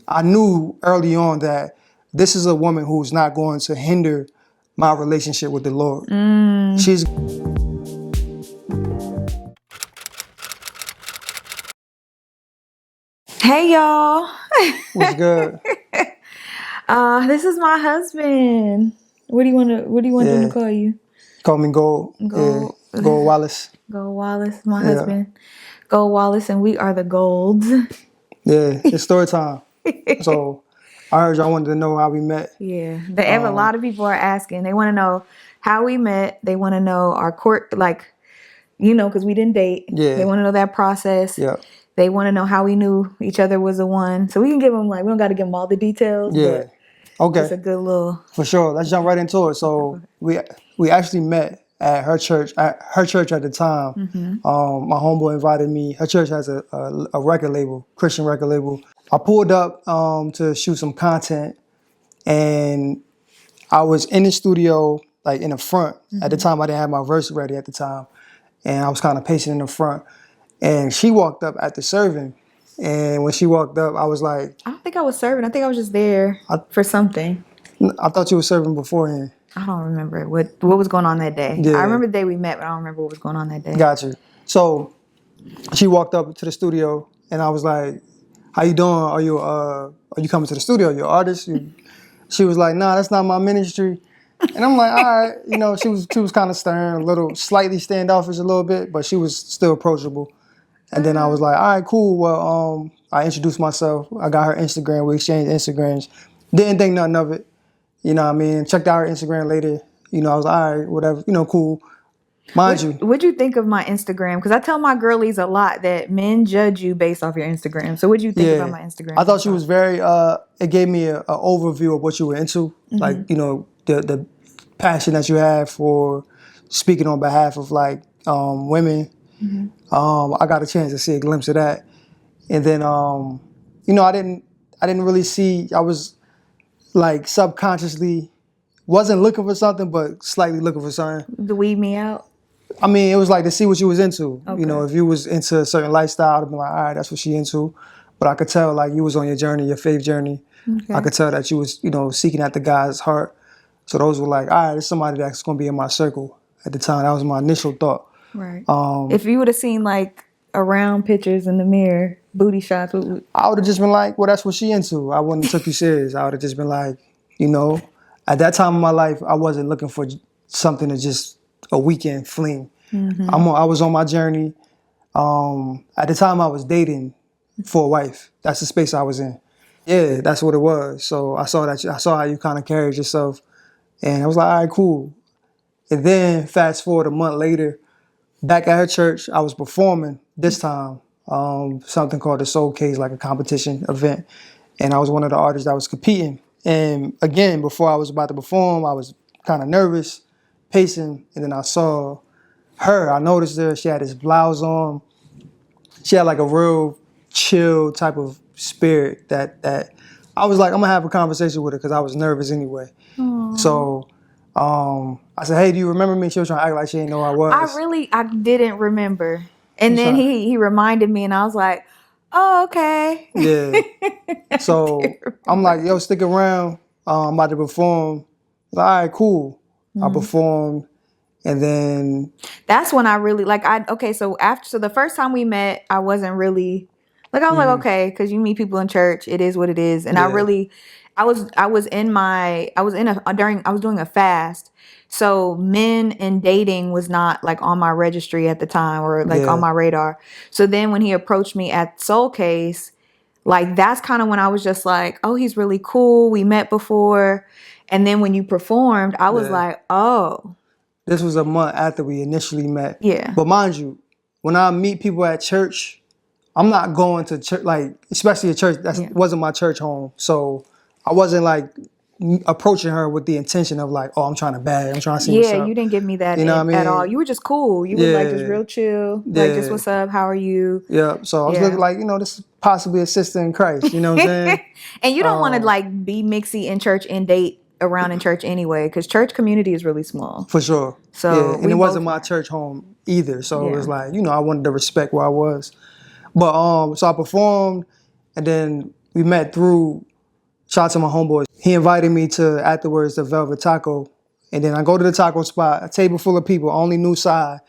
I knew early on that this is a woman who's not going to hinder my relationship with the Lord. She's Hey y'all. was good. This is my husband. What do you want them to call you? Call me Gold. Gold. Yeah. Gold Wallace. Gold Wallace, my husband. Gold Wallace, and we are the Golds. Yeah, it's story time. So I heard y'all wanted to know how we met. Yeah. A lot of people are asking. They want to know how we met. They want to know our court, because we didn't date. Yeah. They want to know that process. Yeah. They want to know how we knew each other was the one. So we can give them we don't got to give them all the details. Yeah. But Okay. it's a good little. For sure. Let's jump right into it. So we actually met at her church. At her church at the time, my homeboy invited me. Her church has a record label, Christian record label. I pulled up to shoot some content, and I was in the studio, like in the front. At the time, I didn't have my verse ready at the time, and I was kind of pacing in the front. And she walked up after serving, and when she walked up, I was like, I don't think I was serving. I think I was just there for something. I thought you were serving beforehand. I don't remember what was going on that day. Yeah. I remember the day we met, but I don't remember what was going on that day. Gotcha. So she walked up to the studio, and I was like, "How you doing? Are you coming to the studio? You an artist?" She was like, "Nah, that's not my ministry." And I'm like, "All right." She was kind of stern, a little slightly standoffish a little bit, but she was still approachable. And then I was like, "All right, cool." Well, I introduced myself. I got her Instagram. We exchanged Instagrams. Didn't think nothing of it. You know what I mean? Checked out her Instagram later. I was like, all right, whatever. Cool. Mind you. What'd you think of my Instagram? Because I tell my girlies a lot that men judge you based off your Instagram. So what'd you think about my Instagram? I thought she was very, it gave me an overview of what you were into. Like, the passion that you have for speaking on behalf of women. I got a chance to see a glimpse of that. And then, I didn't really see, I was like subconsciously wasn't looking for something, but slightly looking for something. To weed me out? I mean, it was like to see what you was into. Okay. If you was into a certain lifestyle, I'd be like, all right, that's what she into. But I could tell like you was on your journey, your faith journey. Okay. I could tell that you was, seeking at the God's heart. So those were like, all right, there's somebody that's going to be in my circle. At the time, that was my initial thought. Right. If you would have seen like around pictures in the mirror, booty shots, I would have just been like, well, that's what she into. I wouldn't have took you serious. I would have just been like, at that time in my life, I wasn't looking for something to just a weekend fling. I was on my journey. At the time, I was dating for a wife. That's the space I was in. Yeah, that's what it was. So I saw how you kind of carried yourself, and I was like, all right, cool. And then fast forward a month later, back at her church, I was performing this time, something called the Soul Case, like a competition event, and I was one of the artists that was competing. And again, before I was about to perform, I was kind of nervous, pacing, and then I saw her. I noticed her. She had this blouse on. She had like a real chill type of spirit that I was like, I'm gonna have a conversation with her because I was nervous anyway. Aww. So I said, hey, do you remember me? She was trying to act like she didn't know who I was. I didn't remember. And then he reminded me, and I was like, oh, okay. Yeah. So I'm like, yo, stick around. I'm about to perform. Like, all right, cool. I performed, and then that's when I really so the first time we met, I wasn't really I was like, okay, because you meet people in church, it is what it is. And I was doing a fast. So men and dating was not like on my registry at the time or on my radar. So then when he approached me at Soul Case, like that's kind of when I was just like, oh, he's really cool. We met before. And then when you performed, I was like, oh. This was a month after we initially met. Yeah. But mind you, when I meet people at church, I'm not going to church, especially a church that wasn't my church home. So I wasn't approaching her with the intention of oh, I'm trying to see what's up. Yeah, you didn't give me that at all. You were just cool. You were just real chill. Just what's up? How are you? Yeah. So I was looking this is possibly a sister in Christ. You know what I'm saying? And you don't want to be mixy in church and date around in church anyway, because church community is really small. For sure. So and it wasn't my church home either. So it was I wanted to respect where I was. But so I performed, and then we met through, shout out to my homeboy. He invited me to, afterwards, the Velvet Taco. And then I go to the taco spot, a table full of people, only knew Sai.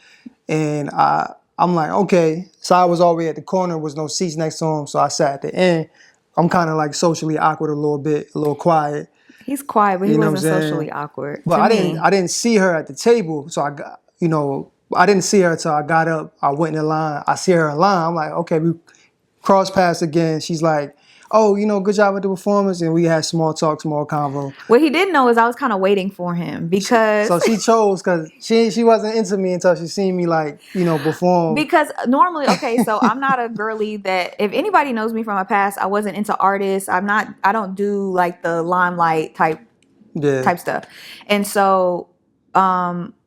And I'm like, okay. Sai was already at the corner, was no seats next to him, so I sat at the end. I'm kind of like socially awkward a little bit, a little quiet. He's quiet, but he You know wasn't what I'm saying? socially awkward. But to me. I didn't see her at the table, so I got, I didn't see her until I got up. I went in line. I see her in line. I'm like, okay, we cross paths again. She's like, oh, good job with the performance, and we had small talk, small convo. What he didn't know is I was kind of waiting for him because. So she chose because she wasn't into me until she seen me perform. Because normally, okay, so I'm not a girly that, if anybody knows me from my past, I wasn't into artists. I don't do like the limelight type stuff. And so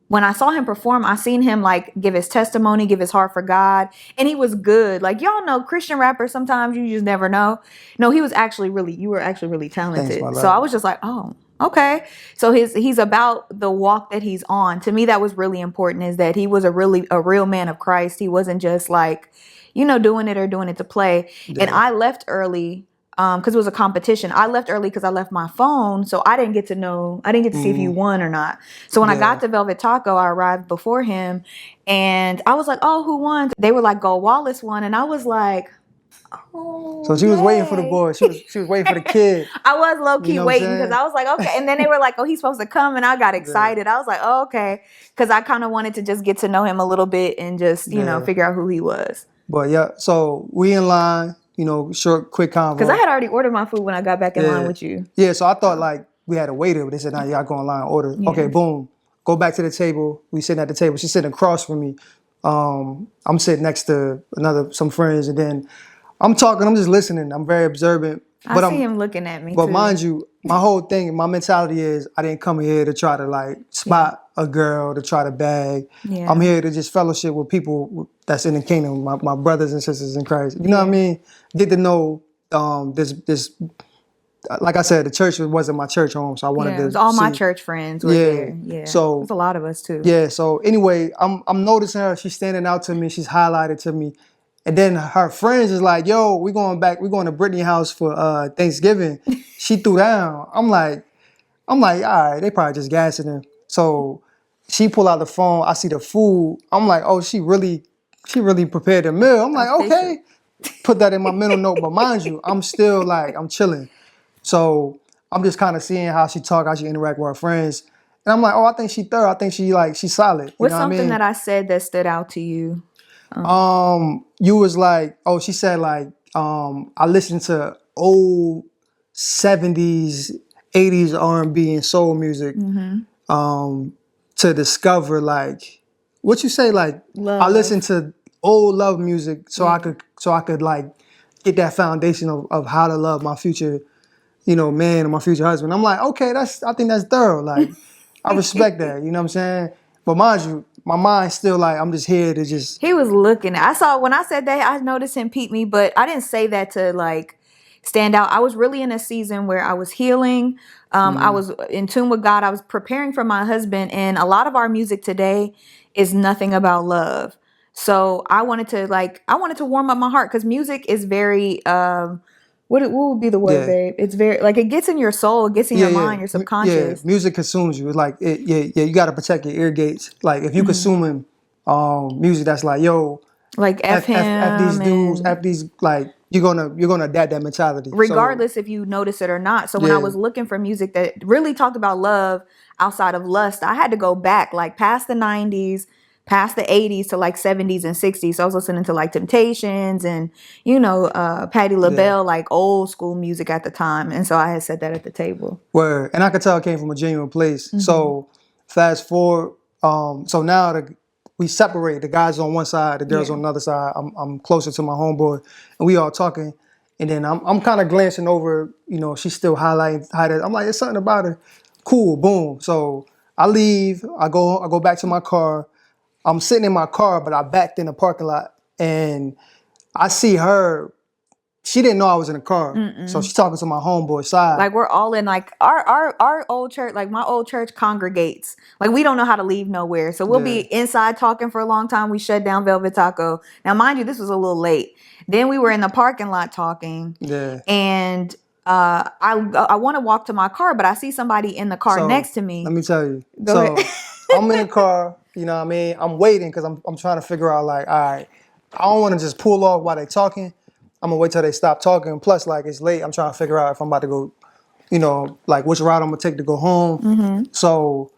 when I saw him perform, I seen him like give his testimony, give his heart for God, and he was good. Like, y'all know Christian rappers, sometimes you just never know. No, you were actually really talented. Thanks, so I was just like, oh, okay. So he's about the walk that he's on. To me, that was really important, is that he was a real man of Christ. He wasn't just like, doing it to play. Yeah. And I left early because it was a competition. I left early because I left my phone, so I didn't get to see if you won or not. So when I got to Velvet Taco, I arrived before him, and I was like, "Oh, who won?" They were like, "Go Wallace won," and I was like, "Oh." So she was waiting for the boy. She was waiting for the kid. I was low key waiting because I was like, "Okay," and then they were like, "Oh, he's supposed to come," and I got excited. I was like, "Oh, okay," because I kind of wanted to just get to know him a little bit and just figure out who he was. But yeah, so we in line. Short, quick convo. Because I had already ordered my food when I got back in line with you. Yeah, so I thought like we had a waiter, but they said, "No, y'all go online and order." Yeah. Okay, boom. Go back to the table. We sitting at the table. She's sitting across from me. I'm sitting next to some friends, and then I'm talking. I'm just listening. I'm very observant. I see him looking at me. But too. Mind you, my whole thing, my mentality is I didn't come here to try to like spot a girl, to try to bag. Yeah. I'm here to just fellowship with people that's in the kingdom, my brothers and sisters in Christ. You know what I mean? Get to know this. Like I said, the church wasn't my church home, so I wanted to. It was all my church friends were there. Yeah, so there's a lot of us too. Yeah. So anyway, I'm noticing her. She's standing out to me. She's highlighted to me. And then her friends is like, "Yo, we're going to Brittany house for Thanksgiving." She threw down. I'm like, all right, they probably just gassing her. So she pulled out the phone. I see the food. I'm like, oh, she really prepared a meal. I'm like, okay, put that in my mental note. But mind you, I'm still like, I'm chilling. So I'm just kind of seeing how she talk, how she interact with her friends. And I'm like, oh, I think she thorough. I think she's solid. What's something that I said that stood out to you? You was like, oh, she said like, I listened to old 70s, 80s R&B and soul music, to discover like, what you say, like, love. I listened to old love music so I could like get that foundation of how to love my future, man, or my future husband. I'm like, okay, I think that's thorough. Like, I respect that. You know what I'm saying? But mind you, my mind's still like, I'm just here to just. He was looking. When I said that, I noticed him peep me, but I didn't say that to like stand out. I was really in a season where I was healing. I was in tune with God. I was preparing for my husband, and a lot of our music today is nothing about love. So I wanted to warm up my heart, because music is very, what would be the word, babe? It's very, like, it gets in your soul, it gets in your mind, your subconscious. Yeah, music consumes you. It's like, you got to protect your ear gates. Like, if you consuming music that's like, yo, like F him, F these dudes, F these, like, you're gonna adapt that mentality. Regardless if you notice it or not. So when I was looking for music that really talked about love outside of lust, I had to go back, like, past the 90s, past the 80s to like 70s and 60s. So I was listening to like Temptations and, Patti LaBelle, like old school music at the time. And so I had said that at the table. Word. And I could tell it came from a genuine place. Mm-hmm. So fast forward. So now we separate. The guys on one side, the girls on the other side. I'm closer to my homeboy, and we all talking. And then I'm kind of glancing over, she's still highlighting. I'm like, there's something about her. Cool, boom. So I leave. I go back to my car. I'm sitting in my car, but I backed in the parking lot, and I see her she didn't know I was in the car. So she's talking to my homeboy side. Like we're all in like our old church, like my old church congregates. Like we don't know how to leave nowhere. So we'll be inside talking for a long time. We shut down Velvet Taco. Now, mind you, this was a little late. Then we were in the parking lot talking. Yeah. And I want to walk to my car, but I see somebody in the car next to me. Let me tell you. Go ahead. I'm in the car, you know what I mean? I'm waiting because I'm trying to figure out like, all right, I don't want to just pull off while they talking. I'm gonna wait till they stop talking. Plus, like, it's late. I'm trying to figure out if I'm about to go, you know, like which route I'm gonna take to go home. So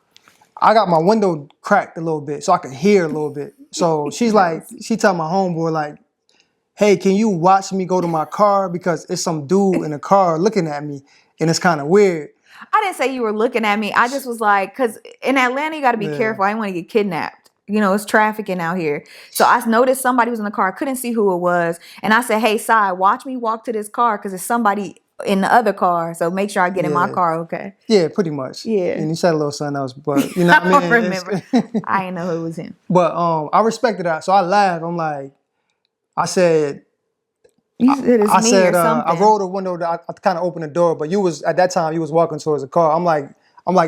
I got my window cracked a little bit so I could hear a little bit. So she's like, she tell my homeboy like, hey, can you watch me go to my car? Because it's some dude in the car looking at me and it's kind of weird. I didn't say you were looking at me. I just was like, because in Atlanta, you got to be careful. I didn't want to get kidnapped. You know, it's trafficking out here. So I noticed somebody was in the car. I couldn't see who it was. And I said, hey, Sai, watch me walk to this car because there's somebody in the other car. So make sure I get in my car, okay? Yeah, pretty much. Yeah. And he said a little something else, but you know what I mean? I don't remember. I didn't know who it was him. But I respected that. So I laughed. I'm like, I said, you said it's me or something. I rolled the window. I kind of opened the door, but you was at that time you was walking towards the car. I'm like,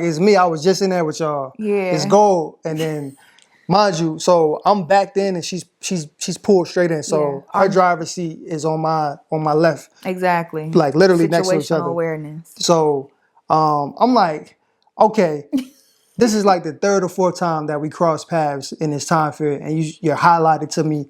it's me. I was just in there with y'all. Yeah. It's gold. And then, mind you, so I'm backed in and she's pulled straight in. So her driver's seat is on my left. Exactly. Like literally next to each other. Situational awareness. So I'm like, okay. This is like the third or fourth time that we crossed paths in this time period, and you're highlighted to me.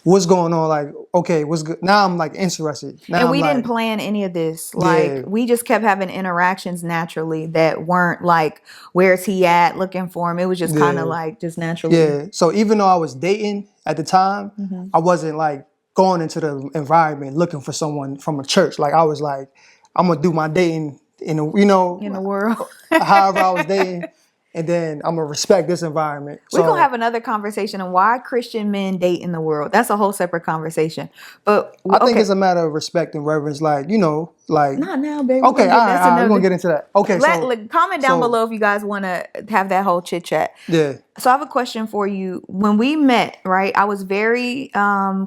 What's going on? Like, okay, what's good? Now I'm like interested. Now and we didn't plan any of this. Like, we just kept having interactions naturally that weren't like, where's he at? Looking for him. It was just kind of like just naturally. Yeah. So even though I was dating at the time, I wasn't like going into the environment looking for someone from a church. Like I was like, I'm gonna do my dating in the world. However I was dating. And then I'm going to respect this environment. We're going to have another conversation on why Christian men date in the world. That's a whole separate conversation. But I think it's a matter of respect and reverence. Like, you know, like. Not now, baby. Okay, all right, we're going to get into that. Okay, comment down below if you guys want to have that whole chit chat. Yeah. So I have a question for you. When we met, right, I was very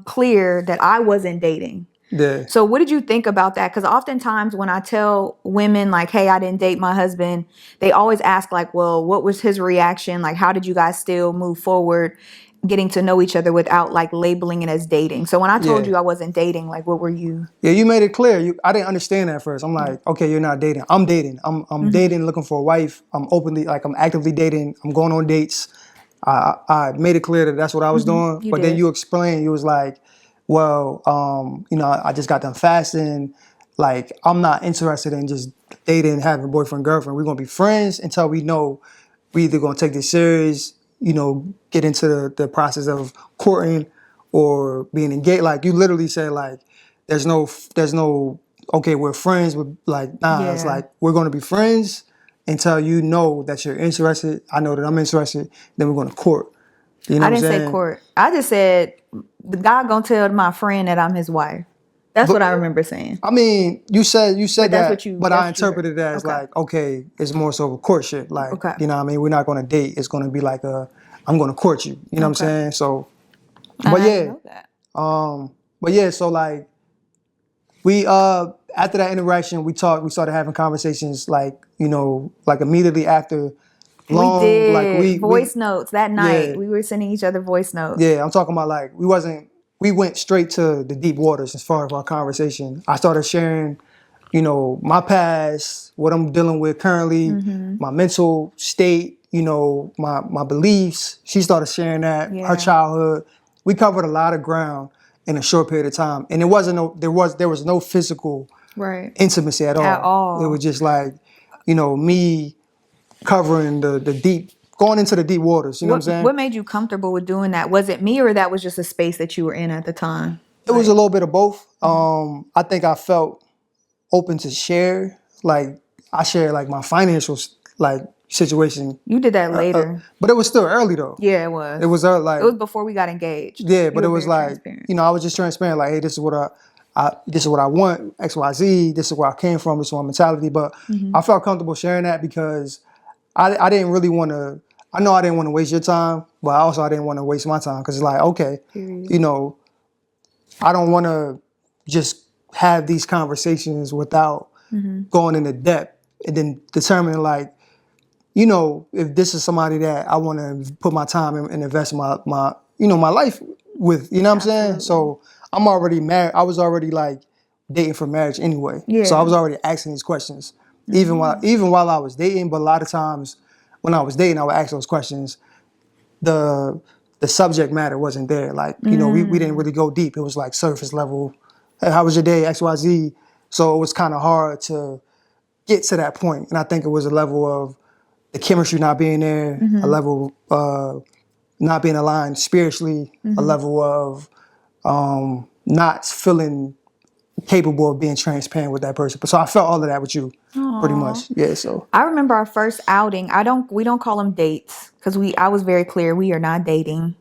clear that I wasn't dating. Yeah. So what did you think about that? Because oftentimes when I tell women like, hey, I didn't date my husband, they always ask like, well, what was his reaction? Like, how did you guys still move forward getting to know each other without like labeling it as dating? So when I told you I wasn't dating, like what were you? Yeah, you made it clear. I didn't understand that at first. I'm like, okay, you're not dating. I'm dating. I'm dating, looking for a wife. I'm actively dating. I'm going on dates. I made it clear that that's what I was doing. But then you explained, you was like, well, you know, I just got done fasting. Like, I'm not interested in just dating, having a boyfriend, girlfriend. We're going to be friends until we know we either going to take this serious, you know, get into the process of courting or being engaged. Like, you literally said, like, there's no, okay, we're friends. With like, nah, it's like, we're going to be friends until you know that you're interested. I know that I'm interested. Then we're going to court. You know I didn't say court. I just said, the guy gonna tell my friend that I'm his wife. That's what I remember saying. I mean, you said that, but I interpreted it as like, okay, it's more so of a courtship. Like, you know what I mean? We're not gonna date. It's gonna be like I'm gonna court you. You know what I'm saying? So, but know that. But yeah, so like, we after that interaction, we started having conversations like, you know, like immediately after. We did like voice notes that night. We were sending each other voice notes. Yeah, I'm talking about like we went straight to the deep waters as far as our conversation. I started sharing, you know, my past, what I'm dealing with currently, my mental state, you know, my beliefs. She started sharing that, her childhood. We covered a lot of ground in a short period of time. And there was no physical intimacy at all. It was just like, you know, me covering the deep, going into the deep waters. You know what I'm saying? What made you comfortable with doing that? Was it me or that was just a space that you were in at the time? It was a little bit of both. I think I felt open to share. Like I shared like my financial like situation. You did that later. But it was still early though. Yeah, it was. It was like, it was before we got engaged. Yeah, but it was like, you know, I was just transparent. Like, hey, this is what I want, X, Y, Z. This is where I came from. This is my mentality. But I felt comfortable sharing that because I didn't really want to. I know I didn't want to waste your time, but I didn't want to waste my time because it's like, okay, you know, I don't want to just have these conversations without going into depth, and then determining like, you know, if this is somebody that I want to put my time and invest my my life with, you know what I'm saying? So I'm already married. I was already like dating for marriage anyway. Yeah. So I was already asking these questions, even while I was dating. But a lot of times when I was dating, I would ask those questions. The subject matter wasn't there. Like, you know, we didn't really go deep. It was like surface level. Hey, how was your day? XYZ. So it was kind of hard to get to that point. And I think it was a level of the chemistry not being there, a level of not being aligned spiritually, a level of not feeling capable of being transparent with that person. So I felt all of that with you, pretty much. Yeah. So I remember our first outing. We don't call them dates because I was very clear we are not dating.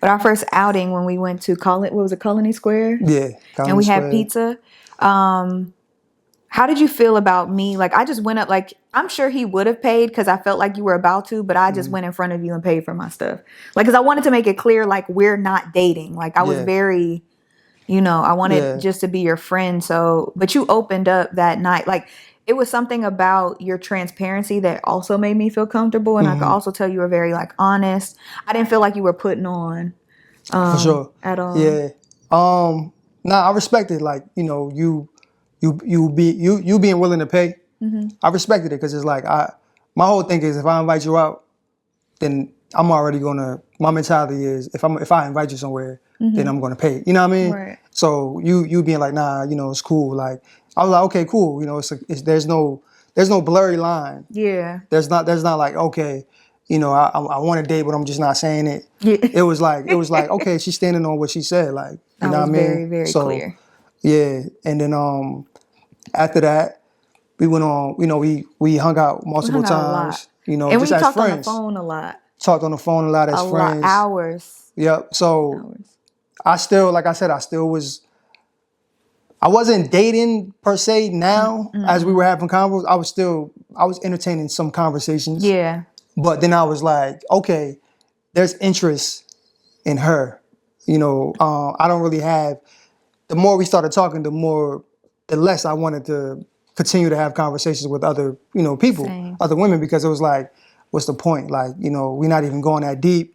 But our first outing when we went to what was it, Colony Square? yeah, And we had pizza. How did you feel about me? Like, I just went up, like, I'm sure he would have paid because I felt like you were about to, but I just went in front of you and paid for my stuff. Like, because I wanted to make it clear, like, we're not dating. Like, I was very, you know, I wanted just to be your friend. So, but you opened up that night. Like, it was something about your transparency that also made me feel comfortable. And I could also tell you were very, like, honest. I didn't feel like you were putting on for sure at all. Yeah. Nah, I respect it. Like, you know, you being willing to pay. I respected it because it's like my whole thing is if I invite you out, then I'm already gonna. My mentality is if I invite you somewhere, then I'm gonna pay. You know what I mean? Right. So you being like, nah, you know, it's cool. Like I was like, okay, cool. You know, there's no blurry line. Yeah. There's not like, okay, you know, I want to date, but I'm just not saying it. Yeah. It was like okay, she's standing on what she said. Like, you know what I mean? Very, very clear. Yeah, and then after that, we went on. You know, we hung out multiple times. You know, and just we as talked friends. on the phone a lot. Talked on the phone a lot as friends. Hours. Yep. So I still, like I said, I wasn't dating per se now as we were having convos. I was entertaining some conversations. Yeah. But then I was like, okay, there's interest in her. You know, I don't really have. The more we started talking, the less I wanted to continue to have conversations with other, you know, people, other women, because it was like, what's the point? Like, you know, we're not even going that deep.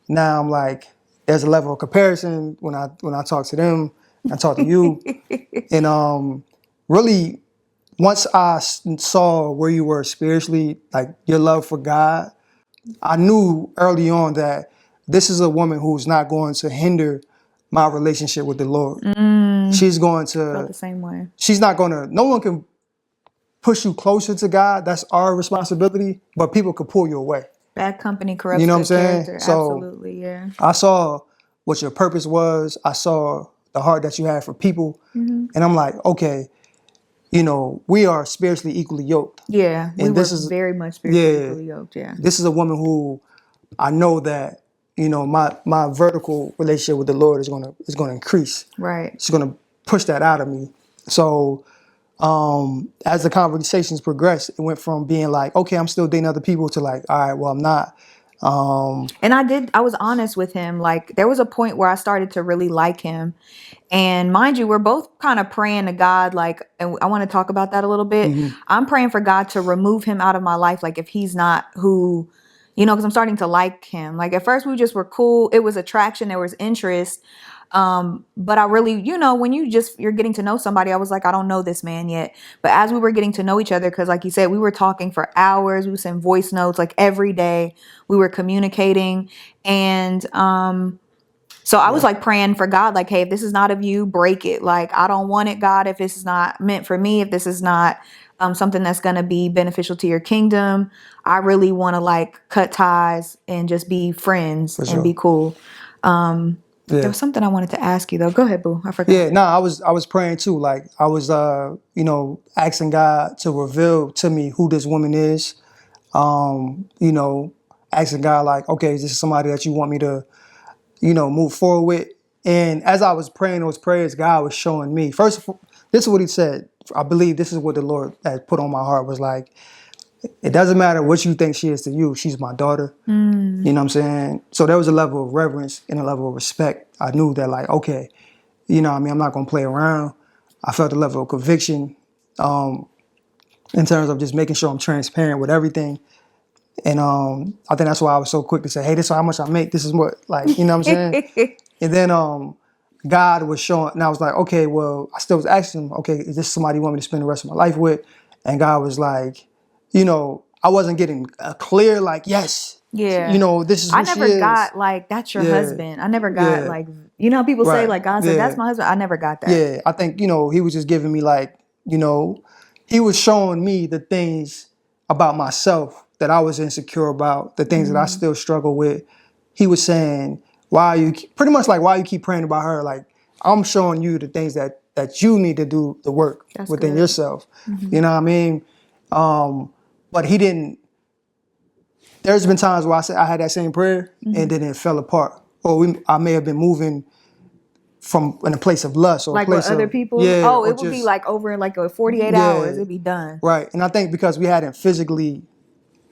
Now I'm like, there's a level of comparison when I talk to them, I talk to you, and really, once I saw where you were spiritually, like your love for God, I knew early on that this is a woman who's not going to hinder my relationship with the Lord. She's going to Felt the same way. She's not going to. No one can push you closer to God. That's our responsibility. But people could pull you away. Bad company corrupts you know what I'm saying? character. So absolutely, yeah. I saw what your purpose was. I saw the heart that you had for people, and I'm like, okay, you know, we are spiritually equally yoked. Yeah, and this is very much spiritually equally yoked. Yeah, this is a woman who I know that, you know, my vertical relationship with the Lord is gonna increase. Right. She's gonna push that out of me. So as the conversations progressed, it went from being like, okay, I'm still dating other people to like, all right, well, I'm not. And I was honest with him. Like, there was a point where I started to really like him. And mind you, we're both kind of praying to God, like, and I want to talk about that a little bit. I'm praying for God to remove him out of my life. Like, if he's not who, you know, because I'm starting to like him. Like, at first we just were cool. It was attraction. There was interest. But I really, you know, when you're getting to know somebody, I was like, I don't know this man yet. But as we were getting to know each other, because like you said, we were talking for hours, we would send voice notes like every day, we were communicating. And, so I was like praying for God, like, hey, if this is not of you, break it. Like, I don't want it, God, if this is not meant for me, if this is not something that's going to be beneficial to your kingdom, I really want to like cut ties and just be friends and be cool. There was something I wanted to ask you though. Go ahead, boo. I forgot. Yeah, no, I was praying too. Like I was, you know, asking God to reveal to me who this woman is. You know, asking God like, okay, is this somebody that you want me to, you know, move forward with? And as I was praying those prayers, God was showing me. First, this is what He said. I believe this is what the Lord had put on my heart, was like, it doesn't matter what you think she is to you. She's my daughter. You know what I'm saying? So there was a level of reverence and a level of respect. I knew that, like, okay, you know what I mean? I'm not going to play around. I felt a level of conviction in terms of just making sure I'm transparent with everything. And I think that's why I was so quick to say, hey, this is how much I make. This is what, like, you know what I'm saying? And then God was showing, and I was like, okay, well, I still was asking him, okay, is this somebody you want me to spend the rest of my life with? And God was like, you know, I wasn't getting a clear, like, yes, Yeah. you know, this is I who she never is. got like, that's your Yeah, husband. I never got yeah, like, you know, how people say right, like God said, yeah, that's my husband. I never got that. yeah. I think, you know, he was just giving me like, you know, he was showing me the things about myself that I was insecure about, the things that I still struggle with. He was saying, pretty much like, why you keep praying about her? Like, I'm showing you the things that you need to do the work That's within good. yourself. You know what I mean? But he didn't, there's been times where I said I had that same prayer and then it fell apart. Or I may have been moving from in a place of lust or a Like with place other of, people? yeah, Oh, or it would be just, like over in like a 48 hours. yeah, It'd be done. right. And I think because we hadn't physically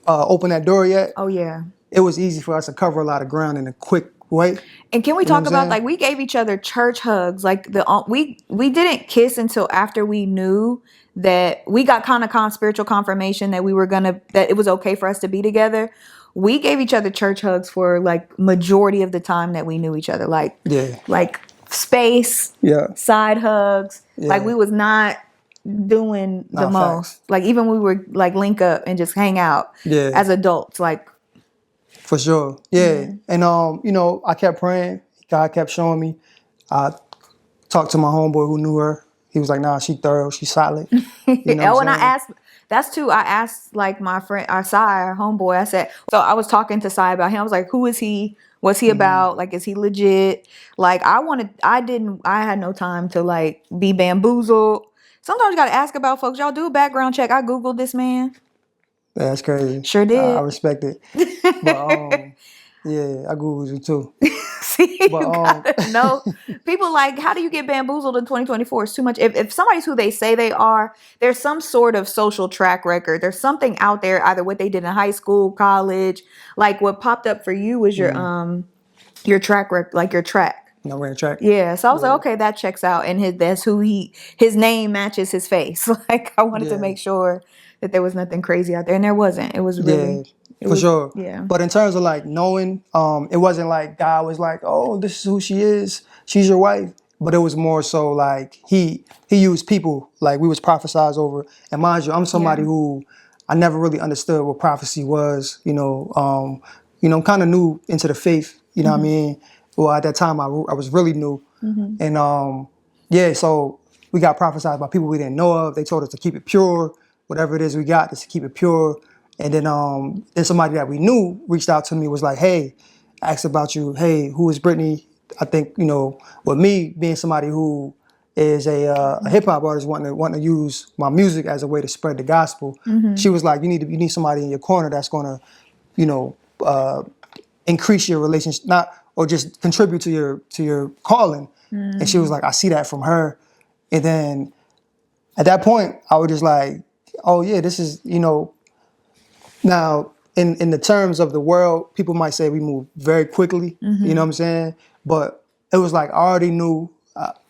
opened that door yet, Oh, yeah. it was easy for us to cover a lot of ground in a quick way. And can we You know what talk I'm about saying? like we gave each other church hugs? Like we didn't kiss until after we knew that we got kind of spiritual confirmation that we were that it was okay for us to be together. We gave each other church hugs for like majority of the time that we knew each other. Yeah, Like space, yeah, side hugs. Like yeah. we was not doing the Nah, facts. most. Like even we would like link up and just hang out Yeah, as adults. Like for sure. Yeah, and you know, I kept praying. God kept showing me. I talked to my homeboy who knew her. He was like, "Nah, she thorough. She solid." You know what I'm oh, and I saying? asked, that's too, I asked like my friend, our Sai, our homeboy, I said, so I was talking to Sai about him. I was like, who is he? What's he about? Like, is he legit? Like, I had no time to like be bamboozled. Sometimes you got to ask about folks. Y'all do a background check. I Googled this man. Yeah, that's crazy. Sure I did. respect it. But yeah, I googled you too. See, But you gotta know. People like, how do you get bamboozled in 2024? It's too much. If somebody's who they say they are, there's some sort of social track record. There's something out there, either what they did in high school, college. Like what popped up for you was your track record, like your track. no, ran track. Yeah. So I was like, Yeah, okay, that checks out. And his name matches his face. Like I wanted to yeah, make sure that there was nothing crazy out there. And there wasn't. It was yeah, really, it for was, sure. yeah. But in terms of like knowing, it wasn't like God was like, "Oh, this is who she is. She's your wife." But it was more so like he used people like we was prophesized over. And mind you, I'm somebody Yeah. who I never really understood what prophecy was. You know, kind of new into the faith. You know what I mean? Well, at that time, I was really new. And yeah, so we got prophesied by people we didn't know of. They told us to keep it pure, whatever it is we got, just to keep it pure. And then somebody that we knew reached out to me, was like, hey, asked about you. Hey, who is Brittany? I think, you know, with me being somebody who is a hip hop artist wanting to use my music as a way to spread the gospel. She was like, you need somebody in your corner that's gonna, you know, increase your relationship, not or just contribute to your calling. And she was like, I see that from her. And then at that point, I was just like, oh yeah, this is, you know, now in the terms of the world, people might say we move very quickly. You know what I'm saying? But it was like I already knew.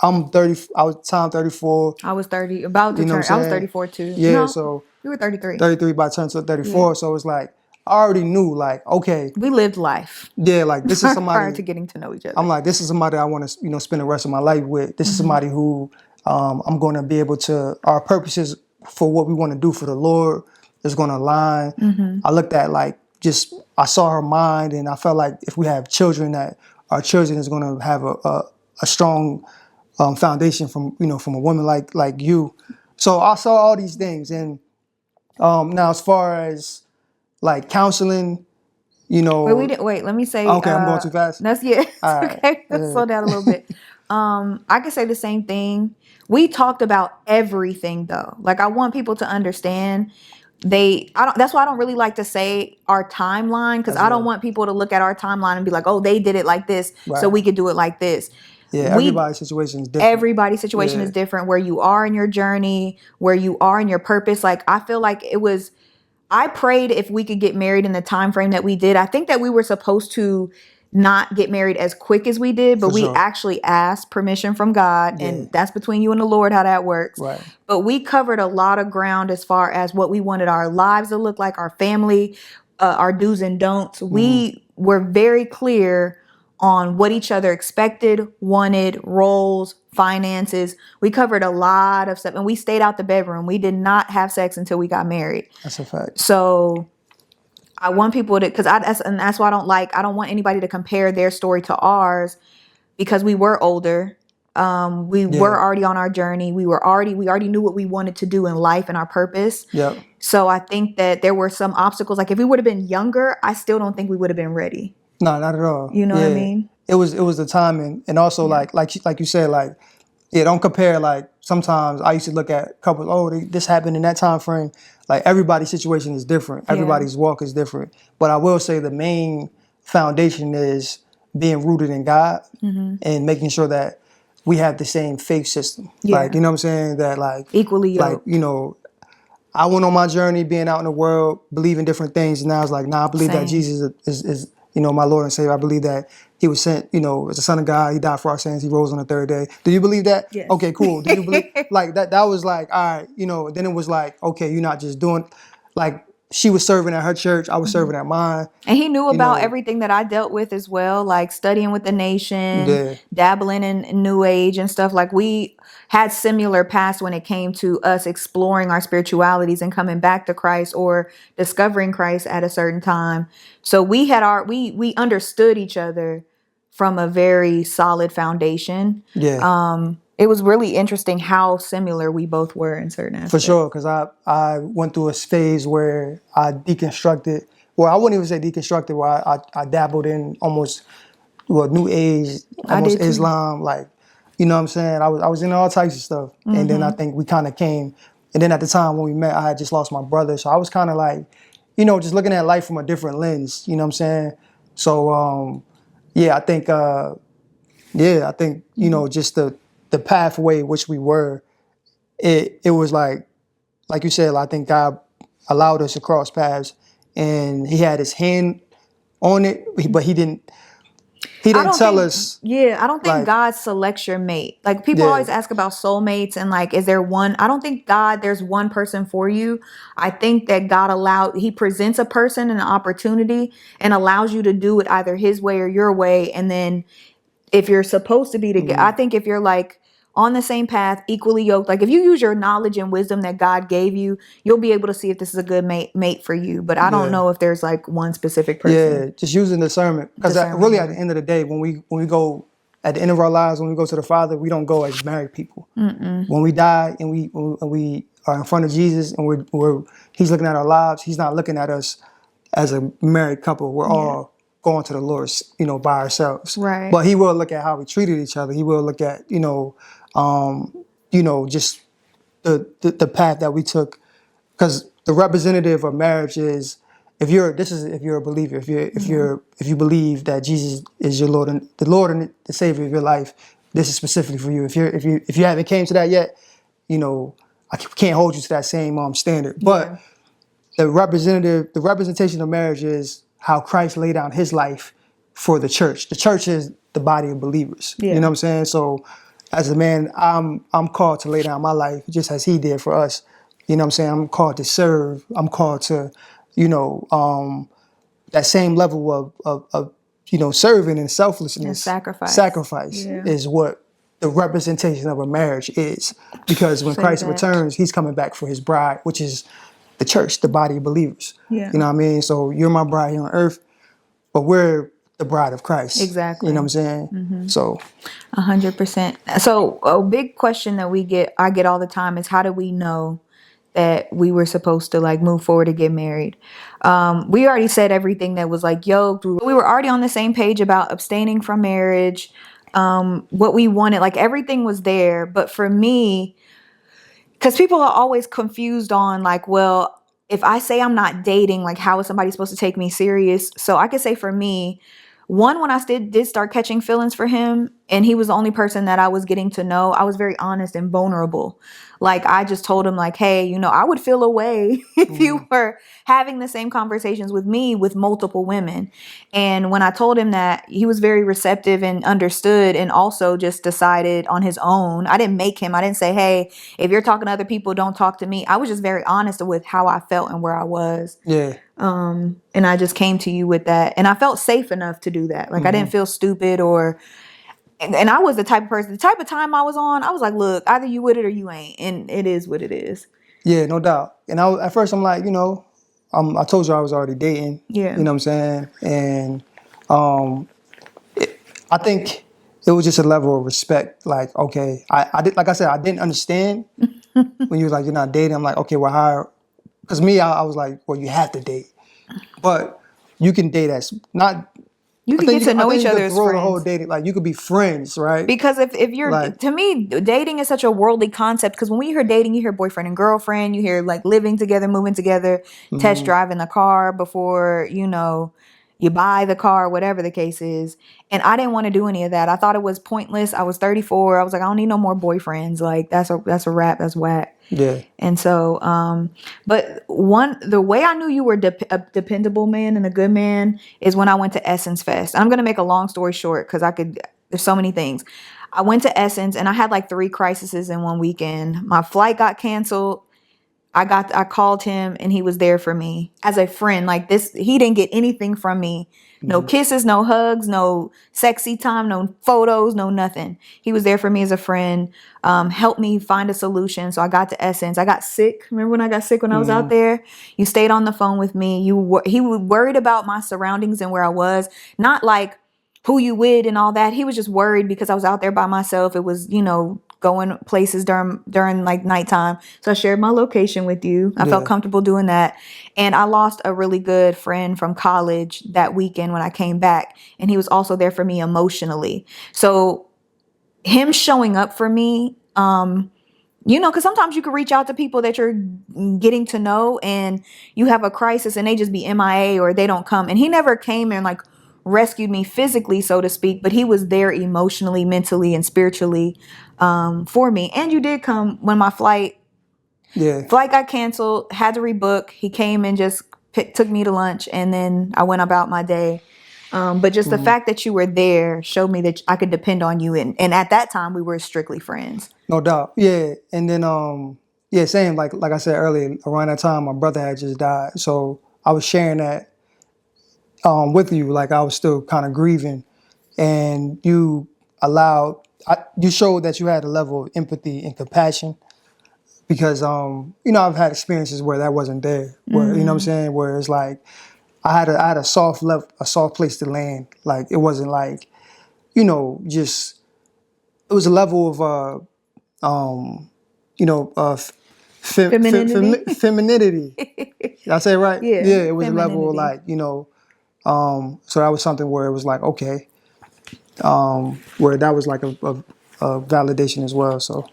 I'm 30. I was time 34. I was 30, about to You know turn. what I I'm was saying? 34 too. Yeah. No, So you were 33. 33 by turn to Yeah. 34. So it's like I already knew. Like, okay, We lived life yeah, like this is prior to somebody. getting to know each I'm other. like, this is somebody I want to, you know, spend the rest of my life with. This is somebody who I'm going to be able to, our purposes for what we want to do for the Lord is going to align. I looked at like, I saw her mind and I felt like if we have children, that our children is going to have a strong foundation from, you know, from a woman like you. So I saw all these things. And now as far as like counseling, you Wait, we know, didn't wait. Let me say. okay, I'm going too fast. That's yeah. It's All right. okay. Let's slow down a little bit. I could say the same thing. We talked about everything though. Like I want people to understand. I don't. That's why I don't really like to say our timeline because As I don't well. want people to look at our timeline and be like, oh, they did it like this, so Right. we could do it like this. Yeah, We everybody's situation is different. Everybody's situation Yeah. is different. Where you are in your journey, where you are in your purpose. Like I feel like it was. I prayed if we could get married in the time frame that we did. I think that we were supposed to not get married as quick as we did, but For we sure. actually asked permission from God, Yeah. and that's between you and the Lord how that works. Right. But we covered a lot of ground as far as what we wanted our lives to look like, our family, our do's and don'ts. We were very clear on what each other expected, wanted, roles, finances. We covered a lot of stuff, and we stayed out the bedroom. We did not have sex until we got married. That's a fact. So I want people to, because that's why I don't want anybody to compare their story to ours, because we were older. We were already on our journey. We already knew what we wanted to do in life and our purpose. Yep. So I think that there were some obstacles. Like if we would have been younger, I still don't think we would have been ready. No, not at all. You know what I mean? It was the timing, and also like you said, like don't compare. Like sometimes I used to look at couples. Oh, this happened in that time frame. Like everybody's situation is different. Everybody's walk is different. But I will say the main foundation is being rooted in God and making sure that we have the same faith system. Yeah. Like, you know what I'm saying? That like Equally yoked. like, I went on my journey being out in the world, believing different things, and now it's like, nah, I believe that Jesus is my Lord and Savior. I believe that He was sent, as the Son of God. He died for our sins. He rose on the third day. Do you believe that? Yes. Okay, cool. Do you believe like that? That was like, all right, then it was like, okay, you're not just doing, like, she was serving at her church, I was serving at mine. And he knew about everything that I dealt with as well, like studying with the nation, dabbling in New Age and stuff. Like we had similar paths when it came to us exploring our spiritualities and coming back to Christ or discovering Christ at a certain time. So we had we understood each other from a very solid foundation. Yeah. It was really interesting how similar we both were in certain aspects. For sure, because I went through a phase where I deconstructed. Well, I wouldn't even say deconstructed. Where I dabbled in almost New Age, almost Islam. Like, you know what I'm saying? I was in all types of stuff, and then I think we kind of came. And then at the time when we met, I had just lost my brother, so I was kind of like, just looking at life from a different lens. You know what I'm saying? So I think just the pathway which we were, it was like you said, I think God allowed us to cross paths, and He had His hand on it, but He didn't tell us. Yeah, I don't think God selects your mate. Like people always ask about soulmates and like, is there one? I don't think there's one person for you. I think that God He presents a person and an opportunity and allows you to do it either His way or your way. And then if you're supposed to be together, I think if you're like on the same path, equally yoked, like if you use your knowledge and wisdom that God gave you, you'll be able to see if this is a good mate for you. But I don't know if there's like one specific person. Yeah, just using discernment. Because really at the end of the day, when we go at the end of our lives, when we go to the Father, we don't go as married people. When we die and we are in front of Jesus and He's looking at our lives, He's not looking at us as a married couple. We're all going to the Lord, by ourselves. Right. But He will look at how we treated each other. He will look at, just the path that we took. Because the representative of marriage is, if you're a believer, if you believe that Jesus is your Lord and the Savior of your life, this is specifically for you. If you haven't came to that yet, I can't hold you to that same standard. But the representation of marriage is how Christ laid down His life for the church. The church is the body of believers. Yeah. You know what I'm saying? So as a man, I'm called to lay down my life just as He did for us. You know what I'm saying? I'm called to serve. I'm called to, that same level of serving and selflessness. And Sacrifice is what the representation of a marriage is. Because when Christ returns, He's coming back for His bride, which is the church, the body of believers. Yeah. You know what I mean? So you're my bride here on earth, but we're the bride of Christ. Exactly. You know what I'm saying? So 100%. So a big question that I get all the time is, how do we know that we were supposed to like move forward to get married? We already said everything that was like yoked. We were already on the same page about abstaining from marriage. What we wanted, like everything was there. But for me, because people are always confused on like, well, if I say I'm not dating, like how is somebody supposed to take me serious? So I could say for me, one, when I did start catching feelings for him, and he was the only person that I was getting to know, I was very honest and vulnerable. Like, I just told him, like, hey, you know, I would feel away if you were having the same conversations with me with multiple women. And when I told him that, he was very receptive and understood, and also just decided on his own. I didn't make him. I didn't say, hey, if you're talking to other people, don't talk to me. I was just very honest with how I felt and where I was. Yeah. And I just came to you with that. And I felt safe enough to do that. Like, I didn't feel stupid and I was the type of time I was on, I was like, look, either you with it or you ain't. And it is what it is. Yeah, no doubt. And at first I'm like, you know, I told you I was already dating. Yeah. You know what I'm saying? And I think it was just a level of respect. Like, okay, I did, like I said, I didn't understand when you was like, you're not dating. I'm like, okay, well, how? Because me, I was like, well, you have to date, but you can date as not. You can get to know each other as throw the friends. whole dating, like you could be friends, right? Because if you're, Like, to me, dating is such a worldly concept. Because when we hear dating, you hear boyfriend and girlfriend, you hear like living together, moving together, test driving the car before, you know, you buy the car, whatever the case is. And I didn't want to do any of that. I thought it was pointless. I was 34. I was like, I don't need no more boyfriends. Like, that's a wrap. That's whack. yeah. And so, but the way I knew you were a dependable man and a good man is when I went to Essence Fest. I'm going to make a long story short because there's so many things. I went to Essence and I had like 3 crises in one weekend. My flight got canceled. I called him and he was there for me as a friend. Like this, he didn't get anything from me. No kisses, no hugs, no sexy time, no photos, no nothing. He was there for me as a friend, helped me find a solution. So I got to Essence. I got sick. Remember when I got sick when I was out there? You stayed on the phone with me. He was worried about my surroundings and where I was. Not like who you with and all that. He was just worried because I was out there by myself. It was, you know, going places during like nighttime. So I shared my location with you. I felt comfortable doing that. And I lost a really good friend from college that weekend when I came back. And he was also there for me emotionally. So him showing up for me, you know, because sometimes you can reach out to people that you're getting to know and you have a crisis and they just be MIA or they don't come. And he never came and like rescued me physically, so to speak, but he was there emotionally, mentally, and spiritually for me. And you did come when my flight got canceled, had to rebook. He came and just took me to lunch, and then I went about my day. But just the fact that you were there showed me that I could depend on you. And at that time, we were strictly friends. No doubt. Yeah. And then, yeah, same. Like I said earlier, around that time, my brother had just died. So I was sharing that with you. Like I was still kind of grieving, and you showed that you had a level of empathy and compassion because, you know, I've had experiences where that wasn't there, where, you know what I'm saying? Where it's like, I had a soft place to land. Like, it wasn't like, you know, just, it was a level of, you know, femininity. Did I say it right? Yeah. Yeah, it was a level of like, you know, so that was something where it was like, okay, where that was like a validation as well. So,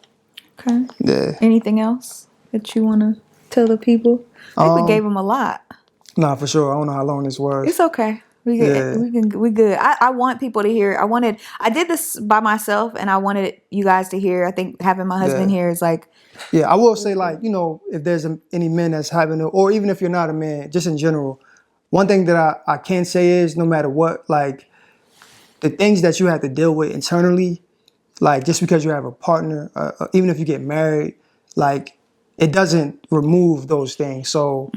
okay. Yeah. Anything else that you want to tell the people? I think we gave them a lot. Nah, for sure. I don't know how long this was. It's okay. We good. I want people to hear. I did this by myself and I wanted you guys to hear. I think having my husband here is like. Yeah, I will say, like, you know, if there's any men that's having it, or even if you're not a man, just in general, one thing that I can say is no matter what, like the things that you have to deal with internally, like just because you have a partner, even if you get married, like it doesn't remove those things. So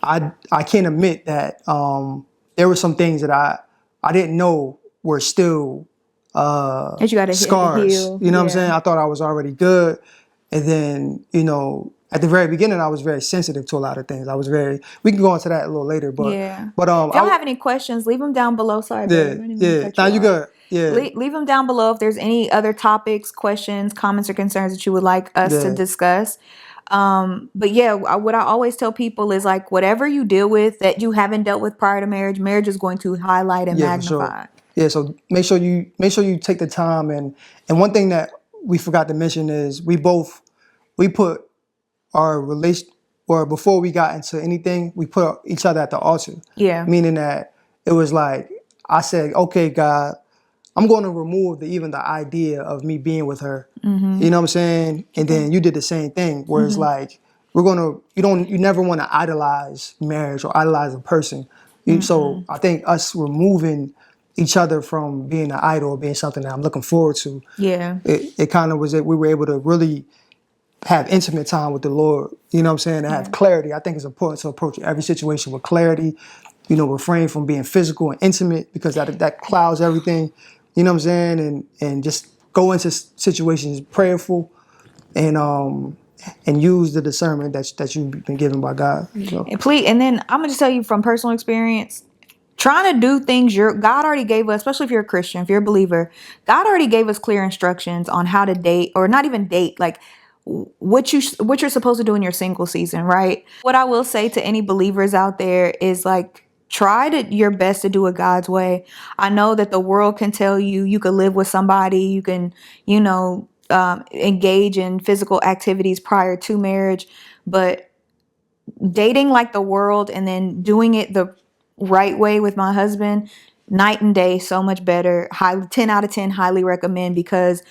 I can't admit that there were some things that I didn't know were still that you gotta scars. heal. You know what I'm saying? I thought I was already good. And then, you know, at the very beginning, I was very sensitive to a lot of things. We can go into that a little later, but if y'all have any questions, leave them down below. Sorry, babe. Now you good. Yeah. Leave them down below if there's any other topics, questions, comments, or concerns that you would like us to discuss. But yeah, what I always tell people is like, whatever you deal with that you haven't dealt with prior to marriage is going to highlight and magnify. Sure. Yeah. So make sure you take the time. And one thing that we forgot to mention is we put our relation, or before we got into anything, we put each other at the altar. Yeah. Meaning that it was like, I said, okay, God, I'm going to remove even the idea of me being with her. You know what I'm saying? And then you did the same thing, where it's like, you never want to idolize marriage or idolize a person. So I think us removing each other from being an idol or being something that I'm looking forward to, Yeah. it kind of was that we were able to really have intimate time with the Lord. You know what I'm saying? And have clarity. I think it's important to approach every situation with clarity. Refrain from being physical and intimate, because that clouds everything. You know what I'm saying? And just go into situations prayerful, and use the discernment that you've been given by God. And then I'm gonna just tell you from personal experience, trying to do things God already gave us, especially if you're a Christian, if you're a believer, God already gave us clear instructions on how to date, or not even date, like what you're supposed to do in your single season, right? What I will say to any believers out there is, like, try your best to do it God's way. I know that the world can tell you can live with somebody, you can, engage in physical activities prior to marriage, but dating like the world and then doing it the right way with my husband, night and day, so much better. 10 out of 10, highly recommend, because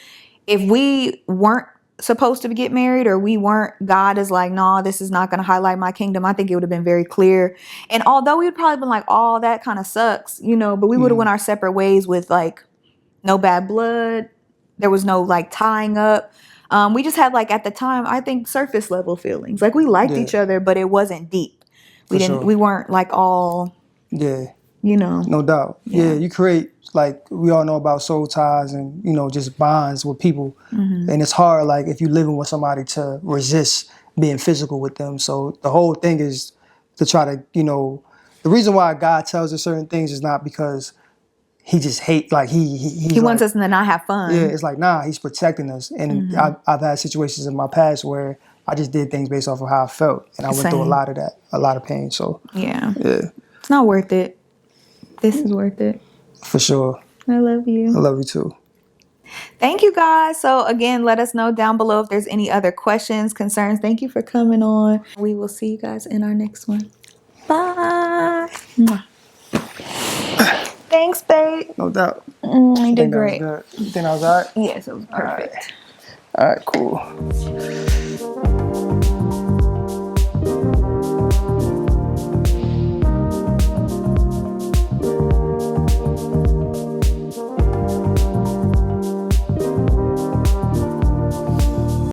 if we weren't supposed to get married, or God is like, no, this is not going to highlight my kingdom, I think it would have been very clear. And although we would probably been like, oh, that kind of sucks, but we would have went our separate ways with, like, no bad blood. There was no, like, tying up. We just had, like, at the time, I think, surface level feelings. Like, we liked each other, but it wasn't deep. We weren't, like, all, No doubt. Yeah, you create, like, we all know about soul ties and, just bonds with people. And it's hard, like, if you're living with somebody, to resist being physical with them. So the whole thing is to try to, the reason why God tells us certain things is not because he just hate, like, he wants us to not have fun. Yeah, it's like, nah, he's protecting us. And I've had situations in my past where I just did things based off of how I felt. And I went through a lot of that, a lot of pain. So, yeah. It's not worth it. This is worth it. For sure. I love you. I love you too. Thank you, guys. So again, let us know down below if there's any other questions, concerns. Thank you for coming on. We will see you guys in our next one. Bye. Thanks, babe. No doubt. You did great. You think that was all right? Yes, it was perfect. All right, cool.